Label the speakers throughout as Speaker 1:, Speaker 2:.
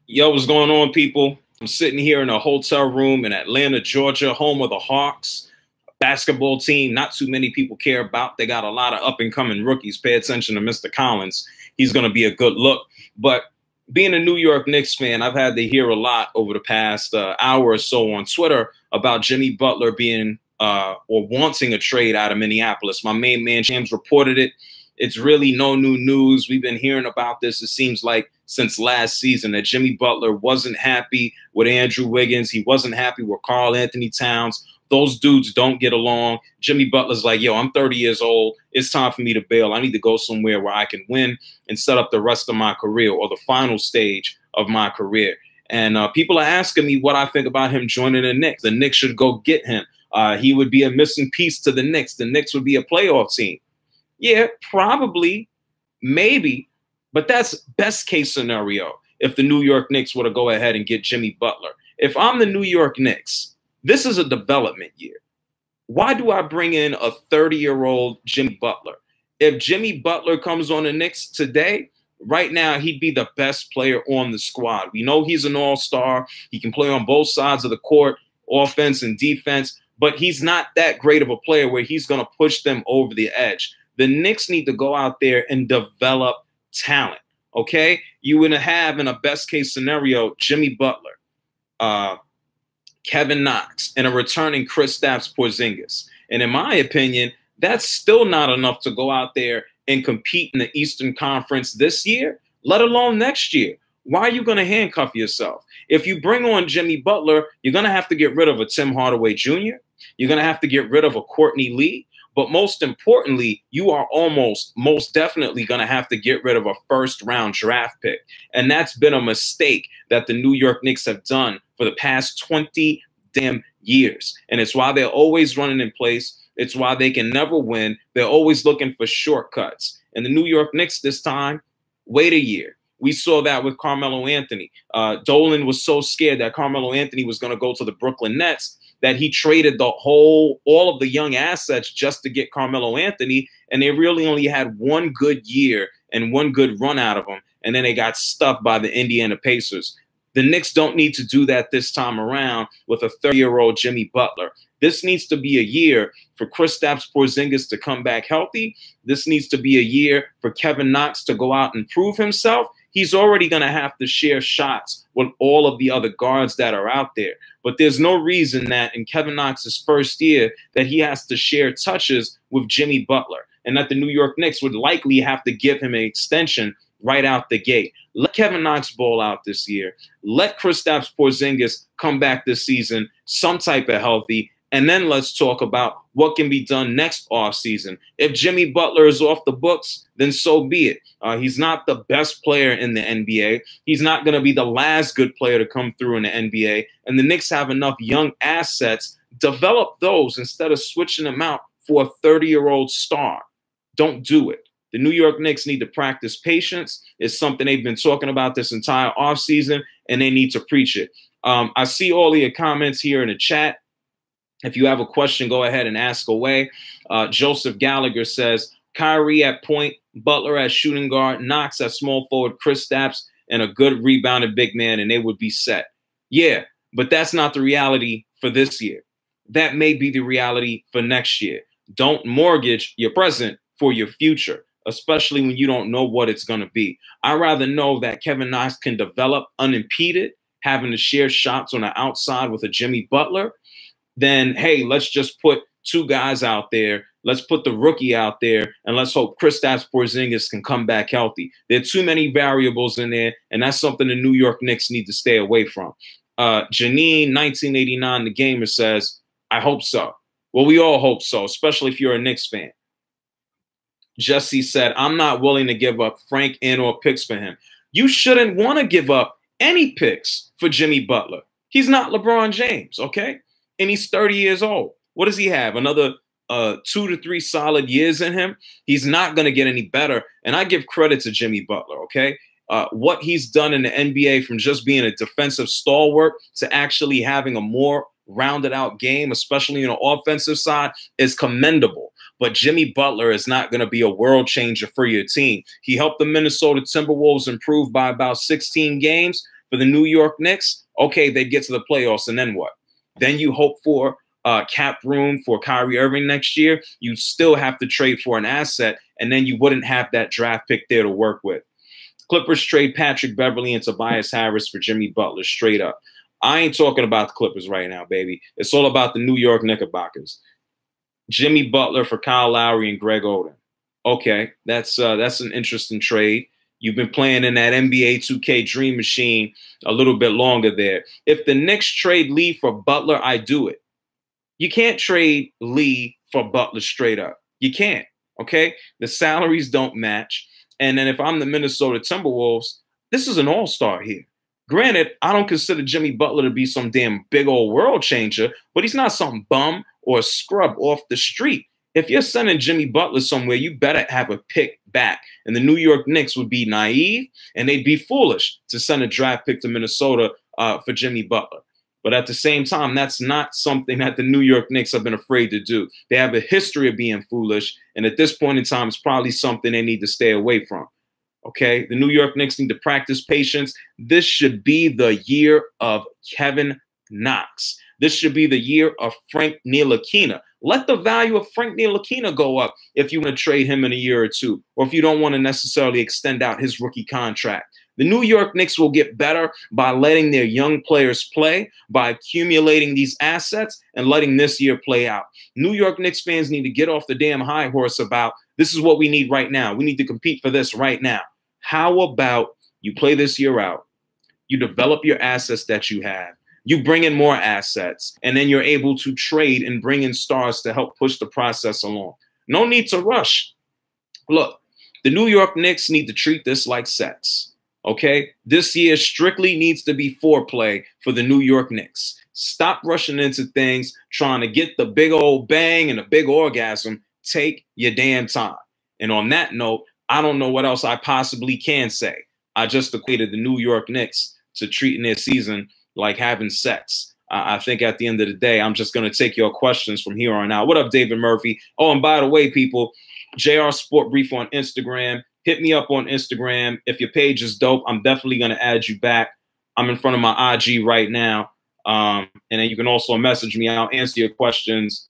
Speaker 1: Yo, what's going on, people? I'm sitting here in a hotel room in Atlanta, Georgia, home of the Hawks, a basketball team not too many people care about. They got a lot of up-and-coming rookies. Pay attention to Mr. Collins. He's going to be a good look. But being a New York Knicks fan, I've had to hear a lot over the past hour or so on Twitter about Jimmy Butler being or wanting a trade out of Minneapolis. My main man, James, reported it. It's really no new news. We've been hearing about this, it seems like, since last season, that Jimmy Butler wasn't happy with Andrew Wiggins. He wasn't happy with Karl Anthony Towns. Those dudes don't get along. Jimmy Butler's like, yo, I'm 30 years old. It's time for me to bail. I need to go somewhere where I can win and set up the rest of my career, or the final stage of my career. And people are asking me what I think about him joining the Knicks. The Knicks should go get him. He would be a missing piece to the Knicks. The Knicks would be a playoff team. Yeah, probably, maybe, but that's best case scenario if the New York Knicks were to go ahead and get Jimmy Butler. If I'm the New York Knicks, this is a development year. Why do I bring in a 30-year-old Jimmy Butler? If Jimmy Butler comes on the Knicks today, right now, he'd be the best player on the squad. We know he's an all-star. He can play on both sides of the court, offense and defense, but he's not that great of a player where he's going to push them over the edge. The Knicks need to go out there and develop talent, okay? You would have, in a best-case scenario, Jimmy Butler, Kevin Knox, and a returning Kristaps Porzingis. And in my opinion, that's still not enough to go out there and compete in the Eastern Conference this year, let alone next year. Why are you going to handcuff yourself? If you bring on Jimmy Butler, you're going to have to get rid of a Tim Hardaway Jr. You're going to have to get rid of a Courtney Lee. But most importantly, you are most definitely going to have to get rid of a first-round draft pick. And that's been a mistake that the New York Knicks have done for the past 20 damn years. And it's why they're always running in place. It's why they can never win. They're always looking for shortcuts. And the New York Knicks this time, wait a year. We saw that with Carmelo Anthony. Dolan was so scared that Carmelo Anthony was going to go to the Brooklyn Nets that he traded all of the young assets just to get Carmelo Anthony, and they really only had one good year and one good run out of him, and then they got stuffed by the Indiana Pacers. The Knicks don't need to do that this time around with a 30-year-old Jimmy Butler. This needs to be a year for Kristaps Porzingis to come back healthy. This needs to be a year for Kevin Knox to go out and prove himself. He's already going to have to share shots with all of the other guards that are out there. But there's no reason that in Kevin Knox's first year that he has to share touches with Jimmy Butler, and that the New York Knicks would likely have to give him an extension right out the gate. Let Kevin Knox ball out this year. Let Kristaps Porzingis come back this season, some type of healthy, and then let's talk about what can be done next offseason. If Jimmy Butler is off the books, then so be it. He's not the best player in the NBA. He's not going to be the last good player to come through in the NBA. And the Knicks have enough young assets. Develop those instead of switching them out for a 30-year-old star. Don't do it. The New York Knicks need to practice patience. It's something they've been talking about this entire offseason, and they need to preach it. I see all of your comments here in the chat. If you have a question, go ahead and ask away. Joseph Gallagher says, Kyrie at point, Butler at shooting guard, Knox at small forward, Kristaps, and a good rebounded big man, and they would be set. Yeah, but that's not the reality for this year. That may be the reality for next year. Don't mortgage your present for your future, especially when you don't know what it's going to be. I'd rather know that Kevin Knox can develop unimpeded, having to share shots on the outside with a Jimmy Butler, then, hey, let's just put two guys out there. Let's put the rookie out there, and let's hope Kristaps Porzingis can come back healthy. There are too many variables in there, and that's something the New York Knicks need to stay away from. Janine, 1989, the gamer, says, I hope so. Well, we all hope so, especially if you're a Knicks fan. Jesse said, I'm not willing to give up Frank and/or picks for him. You shouldn't want to give up any picks for Jimmy Butler. He's not LeBron James, okay? And he's 30 years old. What does he have? Another 2 to 3 solid years in him? He's not going to get any better. And I give credit to Jimmy Butler, okay? What he's done in the NBA, from just being a defensive stalwart to actually having a more rounded out game, especially on the offensive side, is commendable. But Jimmy Butler is not going to be a world changer for your team. He helped the Minnesota Timberwolves improve by about 16 games. For the New York Knicks, okay, they'd get to the playoffs, and then what? Then you hope for cap room for Kyrie Irving next year. You still have to trade for an asset, and then you wouldn't have that draft pick there to work with. Clippers trade Patrick Beverley and Tobias Harris for Jimmy Butler, straight up. I ain't talking about the Clippers right now, baby. It's all about the New York Knickerbockers. Jimmy Butler for Kyle Lowry and Greg Oden. Okay, that's an interesting trade. You've been playing in that NBA 2K dream machine a little bit longer there. If the Knicks trade Lee for Butler, I do it. You can't trade Lee for Butler straight up. You can't, okay? The salaries don't match. And then if I'm the Minnesota Timberwolves, this is an all-star here. Granted, I don't consider Jimmy Butler to be some damn big old world changer, but he's not some bum or a scrub off the street. If you're sending Jimmy Butler somewhere, you better have a pick back. And the New York Knicks would be naive and they'd be foolish to send a draft pick to Minnesota for Jimmy Butler. But at the same time, that's not something that the New York Knicks have been afraid to do. They have a history of being foolish. And at this point in time, it's probably something they need to stay away from. Okay, the New York Knicks need to practice patience. This should be the year of Kevin Knox. This should be the year of Frank Ntilikina. Let the value of Frank Ntilikina go up if you want to trade him in a year or two, or if you don't want to necessarily extend out his rookie contract. The New York Knicks will get better by letting their young players play, by accumulating these assets and letting this year play out. New York Knicks fans need to get off the damn high horse about this is what we need right now. We need to compete for this right now. How about you play this year out, you develop your assets that you have, you bring in more assets, and then you're able to trade and bring in stars to help push the process along. No need to rush. Look, the New York Knicks need to treat this like sex, okay? This year strictly needs to be foreplay for the New York Knicks. Stop rushing into things, trying to get the big old bang and a big orgasm. Take your damn time. And on that note, I don't know what else I possibly can say. I just equated the New York Knicks to treating their season like having sex. I think at the end of the day, I'm just going to take your questions from here on out. What up, David Murphy? Oh, and by the way, people, JRSportBrief on Instagram. Hit me up on Instagram. If your page is dope, I'm definitely going to add you back. I'm in front of my IG right now. And then you can also message me. I'll answer your questions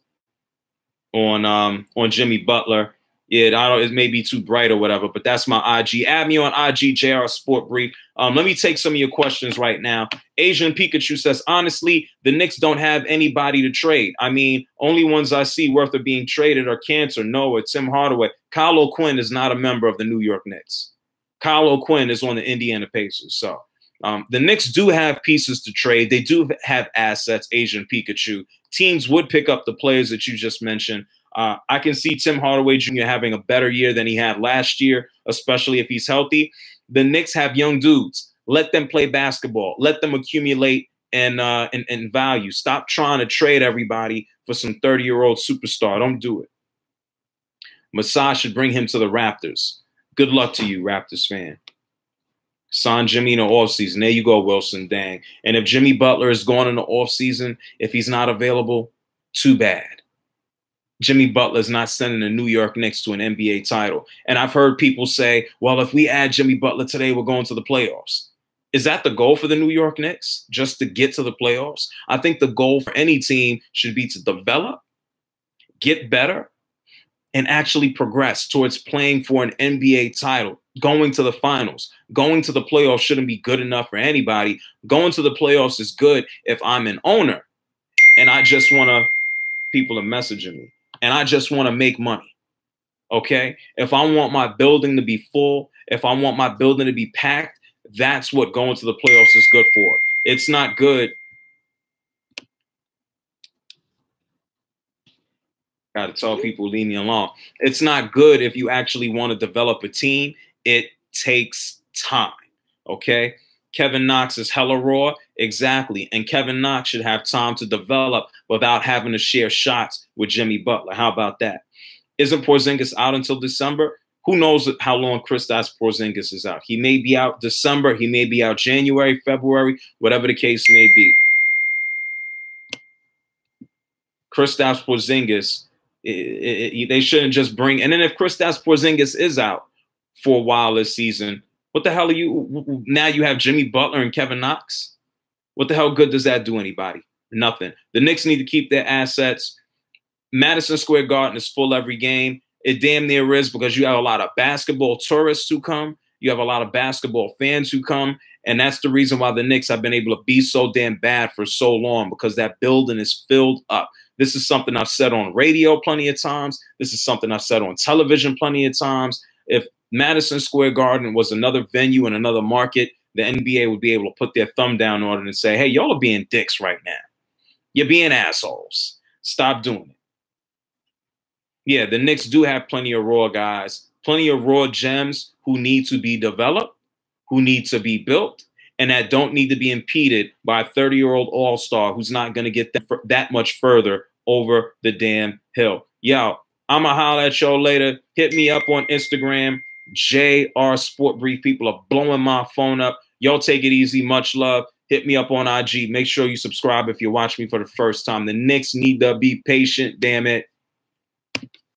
Speaker 1: on Jimmy Butler. Yeah, it may be too bright or whatever, but that's my IG. Add me on IG, JRSportBrief. Let me take some of your questions right now. Asian Pikachu says, honestly, the Knicks don't have anybody to trade. I mean, only ones I see worth of being traded are Cantor, Noah, Tim Hardaway. Kyle O'Quinn is not a member of the New York Knicks. Kyle O'Quinn is on the Indiana Pacers. So the Knicks do have pieces to trade. They do have assets, Asian Pikachu. Teams would pick up the players that you just mentioned. I can see Tim Hardaway Jr. having a better year than he had last year, especially if he's healthy. The Knicks have young dudes. Let them play basketball. Let them accumulate in value. Stop trying to trade everybody for some 30-year-old superstar. Don't do it. Masai should bring him to the Raptors. Good luck to you, Raptors fan. Sign Jimmy in the offseason. There you go, Wilson Dang. And if Jimmy Butler is gone in the offseason, if he's not available, too bad. Jimmy Butler's not sending the New York Knicks to an NBA title. And I've heard people say, well, if we add Jimmy Butler today, we're going to the playoffs. Is that the goal for the New York Knicks, just to get to the playoffs? I think the goal for any team should be to develop, get better, and actually progress towards playing for an NBA title, going to the finals. Going to the playoffs shouldn't be good enough for anybody. Going to the playoffs is good if I'm an owner and I just want to, people are messaging me, and I just want to make money, okay? If I want my building to be full, if I want my building to be packed, that's what going to the playoffs is good for. It's not good. Got to tell people, leave me alone. It's not good if you actually want to develop a team. It takes time, okay? Kevin Knox is hella raw. Exactly. And Kevin Knox should have time to develop without having to share shots with Jimmy Butler. How about that? Isn't Porzingis out until December? Who knows how long Kristaps Porzingis is out? He may be out December. He may be out January, February, whatever the case may be. Kristaps Porzingis, they shouldn't just bring. And then if Kristaps Porzingis is out for a while this season, What the hell are you? Now you have Jimmy Butler and Kevin Knox. What the hell good does that do anybody? Nothing. The Knicks need to keep their assets. Madison Square Garden is full every game. It damn near is, because you have a lot of basketball tourists who come. You have a lot of basketball fans who come. And that's the reason why the Knicks have been able to be so damn bad for so long, because that building is filled up. This is something I've said on radio plenty of times. This is something I've said on television plenty of times. If Madison Square Garden was another venue in another market, the NBA would be able to put their thumb down on it and say, hey, y'all are being dicks right now. You're being assholes. Stop doing it. Yeah, the Knicks do have plenty of raw guys, plenty of raw gems who need to be developed, who need to be built, and that don't need to be impeded by a 30-year-old all-star who's not going to get that much further over the damn hill. Yo, I'm going to holler at y'all later. Hit me up on Instagram, JRSportBrief. People are blowing my phone up. Y'all take it easy. Much love. Hit me up on IG. Make sure you subscribe if you watch me for the first time. The Knicks need to be patient, damn it.